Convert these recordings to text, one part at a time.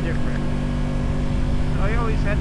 different. So I always had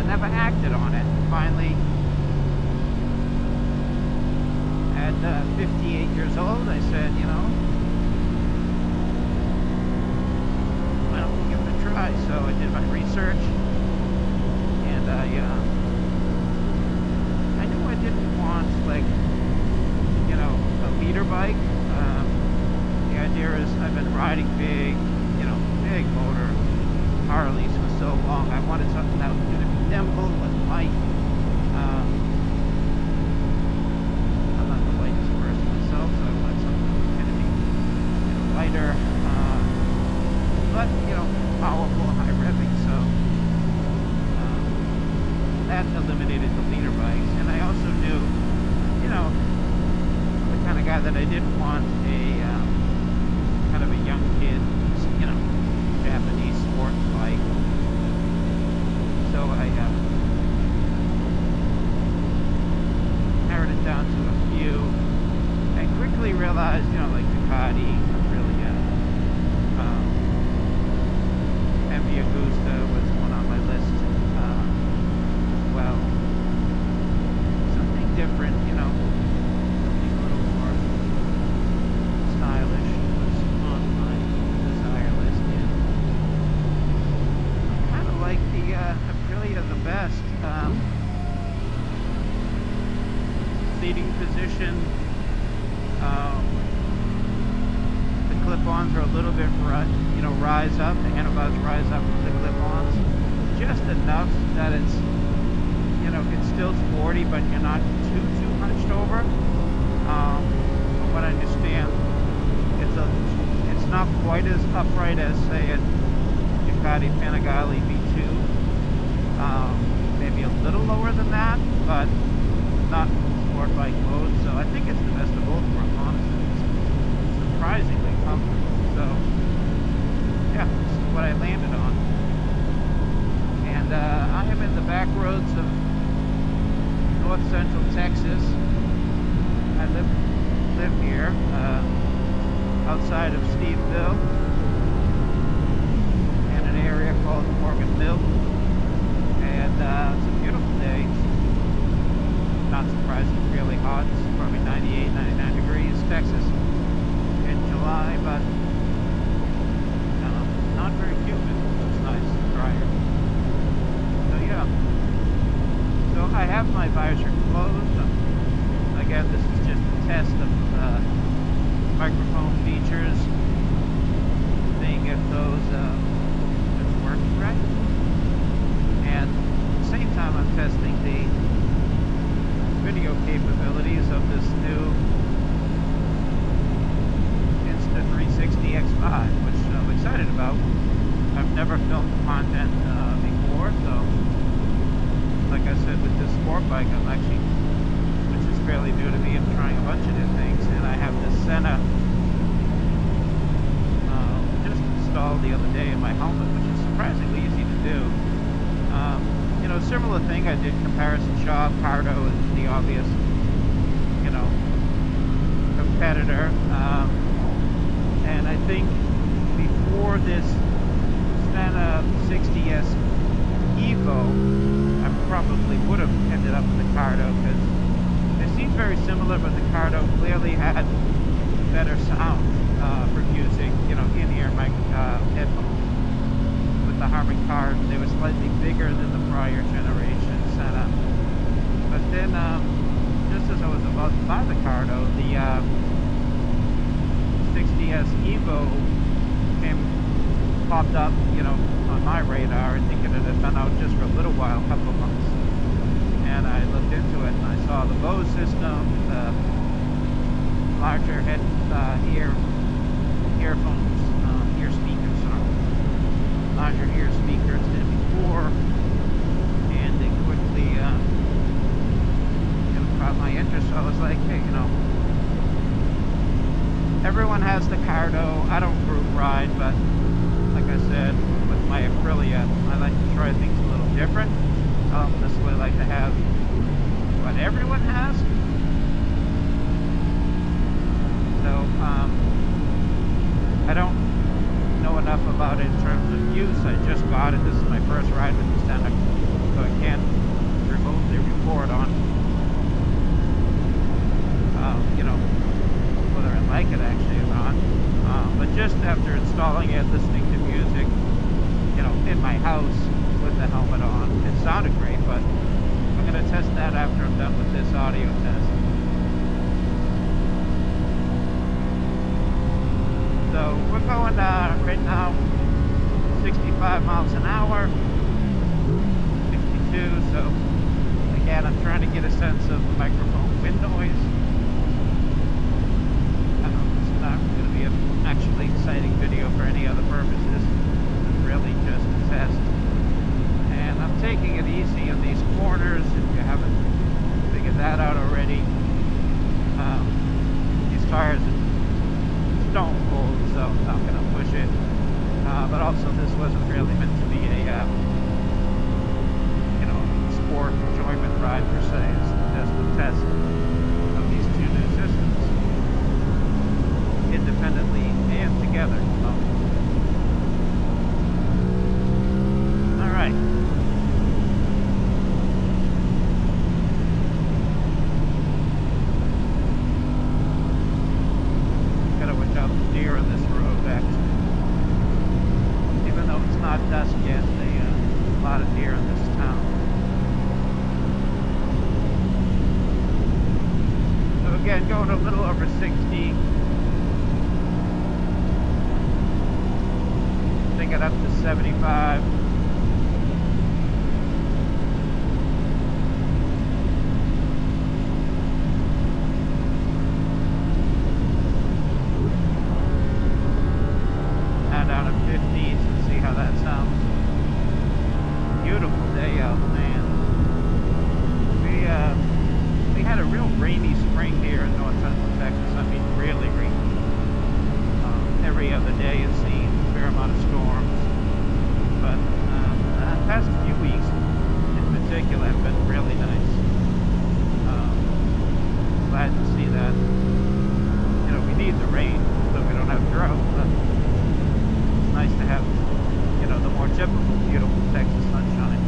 never acted on it. Finally, at 58 years old, I said, you know, why don't we give it a try? So I did my research, and I knew I didn't want, like, you know, a leader bike. The idea is I've been riding big, you know, big motor Harleys for so long. I wanted something that was going to be nimble and light. I'm not the lightest person myself, so I wanted something that was going to be, you know, lighter, but, you know, powerful, high revving. So that eliminated the leader bikes. And I also knew, you know, I'm the kind of guy that I didn't want a kind of a young kid, you know, Japanese sport bike. So I narrowed it down to a few, and quickly realized, you know, like Ducati, Aprilia, EVO was one on my list. Well, something different, you know, something a little more stylish was on my desire list. And I kind of like the Aprilia the best. Seating position, the clip-ons are a little bit, you know, rise up. The handlebars rise up with the clip-ons, just enough that it's, you know, it's still sporty, but you're not too hunched over. From what I understand, it's not quite as upright as, say, a Ducati Panigale V2. Maybe on that, but not sport bike mode. So I think it's the best of both worlds, honestly. It's surprisingly comfortable. So yeah, this is what I landed on. And I am in the back roads of north central Texas. I live here, outside of Steveville, in an area called Morgan Mill. And it's a beautiful day. Not surprisingly really hot. It's probably 98, 99 degrees, Texas, in July, but not very humid. It's nice, drier. So yeah. So I have my visor closed. Again, this is just a test of microphone features, seeing if those just working right. And at the same time, I'm testing the video capabilities of this new Insta360 X5, which I'm excited about. I've never filmed content before, so like I said, with this sport bike, I'm actually, which is fairly new to me, I'm trying a bunch of new things, and I have this Sena just installed the other day in my helmet, which is surprisingly easy to do. You know, similar thing, I did comparison shop. Cardo is the obvious, you know, competitor, and I think before this Sena 60S EVO, I probably would have ended up with the Cardo, because they seem very similar, but the Cardo clearly had better sound for using, you know, in-ear mic headphones. With the Harman Kardon, they were slightly bigger than the prior generation Sena. But then, just as I was about to buy the Cardo, the 60S EVO popped up, you know, on my radar, and thinking it had been out just for a little while, a couple of months. And I looked into it, and I saw the Bose system, the larger head earphones, ear speakers, larger ear speakers than before, and they quickly you know, caught my interest. So I was like, hey, you know, everyone has the Cardo. I don't group ride, but like I said, with my Aprilia, I like to try things a little different. I don't necessarily like to have what everyone has. So I don't know enough about it in terms of use. I just got it. This is my first ride with the Sena, so I can't remotely report on you know, whether I like it actually or not. But just after installing it, listening to music, you know, in my house with the helmet on, it sounded great. But I'm going to test that after I'm done with this audio test. So we're going right now 65 miles an hour, 62. So again, I'm trying to get a sense of the microphone wind noise. It's not going to be an actually exciting video for any other purposes. It's really just a test. And I'm taking it easy in these corners. If you haven't figured that out already, these tires are stone cold, so I'm not going to push it. But also, this wasn't really meant to be a you know, sport enjoyment ride per se. It's just a test of these two new systems, independently and together. So. All right. Gotta watch out for deer on this road, actually. Even though it's not dusk yet, a lot of deer in this town. So again, going a little over 60. Take it up to 75. Now down to 50s and see how that sounds. Beautiful day out, man. other day has seen a fair amount of storms. But the past few weeks in particular have been really nice. Glad to see that. You know, we need the rain so we don't have drought, but it's nice to have, you know, the more typical beautiful Texas sunshine.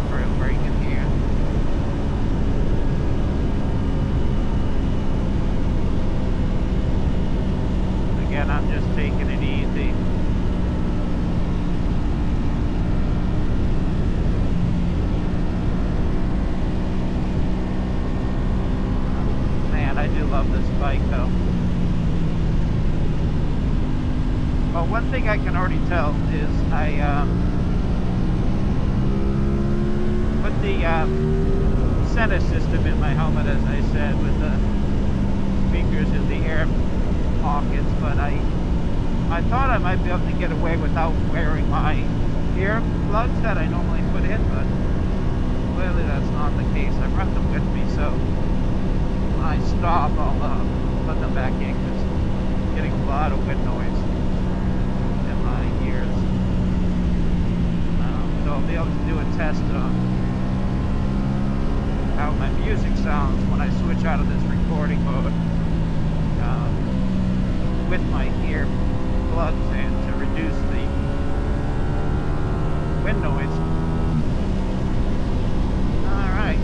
Trail break in here. Again, I'm just taking it easy. Man, I do love this bike though. Well, one thing I can already tell is I put the Sena system in my helmet, as I said, with the speakers in the air pockets, but I thought I might be able to get away without wearing my earplugs that I normally put in, but clearly that's not the case. I brought them with me, so when I stop, I'll put them back in, because I'm getting a lot of wind noise in my ears. So I'll be able to do a test of how my music sounds when I switch out of this recording mode with my ear plugs in to reduce the wind noise. Alright.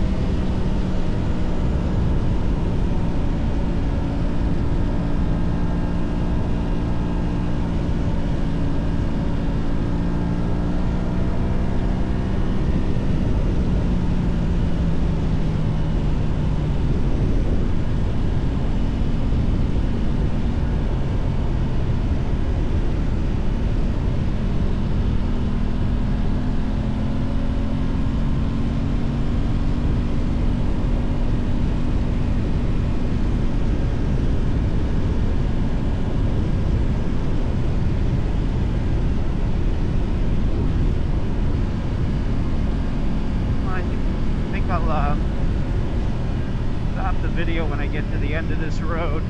I'll stop the video when I get to the end of this road.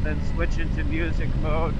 Then switch into music mode.